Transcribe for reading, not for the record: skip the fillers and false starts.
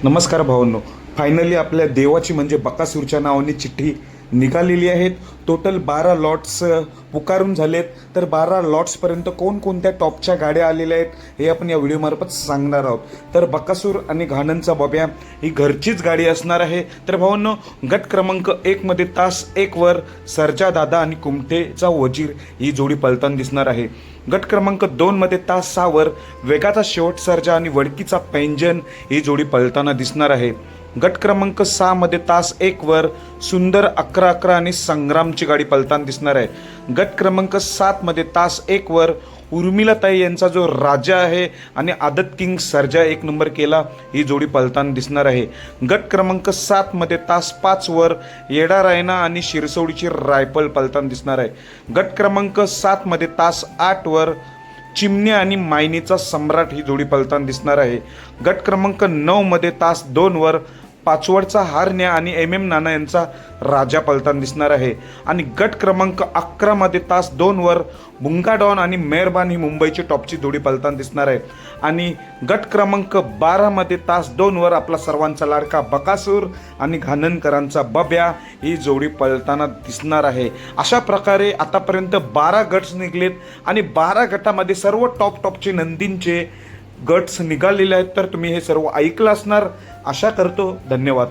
नमस्कार भावांनो. फायनली आपल्या देवाची म्हणजे बकासूरच्या नावाने चिठ्ठी निघालेली आहेत. टोटल 12 लॉट्स पुकारून झालेत. तर 12 लॉट्सपर्यंत कोणकोणत्या टॉपच्या गाड्या आलेल्या आहेत हे आपण या व्हिडिओमार्फत सांगणार आहोत. तर बकासूर आणि घाणनचा बब्या ही घरचीच गाडी असणार आहे. तर भावांनो, गट क्रमांक 1 मध्ये तास 1 वर सर्जा दादा आणि कुमठेचा वजीर ही जोडी पळताना दिसणार आहे. गट क्रमांक 2 मध्ये तास 6 वर वेगाचा शेवट सर्जा आणि वडकीचा पैंजन ही जोडी पळताना दिसणार आहे. गट क्रमांक 6 मध्ये तास 1 वर सुंदर 11-11 आणि संग्रामची गाडी पळताना दिसणार आहे. गट क्रमांक 7 मध्ये तास 1 वर उर्मिलाताई यांचा जो राजा आहे आणि आदत किंग सर्जा 1 नंबर केला ही जोडी पळताना दिसणार आहे. गट क्रमांक 7 मध्ये तास 5 वर येडा रायना आणि शिरसोडीची रायफल पळताना दिसणार आहे. गट क्रमांक 7 मध्ये तास 8 वर चिमण्या आणि मायनीचा सम्राट ही जोडी पळताना दिसणार आहे. गट क्रमांक 9 मध्ये तास 2 वर पाचवडचा हारण्या आणि MM नाना यांचा राजा पळताना दिसणार आहे. आणि गट क्रमांक 11 मध्ये तास 2 वर बुंगा डॉन आणि मेहरबान ही मुंबईची टॉपची जोडी पळताना दिसणार आहे. आणि गट क्रमांक 12 मध्ये तास 2 वर आपला सर्वांचा लाडका बकासूर आणि घाणनकरांचा बब्या ही जोडी पळताना दिसणार आहे. अशा प्रकारे आतापर्यंत 12 गट्स निघलेत आणि 12 गटामध्ये सर्व टॉपचे नंदींचे गट्स निघालेले आहेत. तर तुम्ही हे सर्व ऐकलं असणार आशा करतो. धन्यवाद.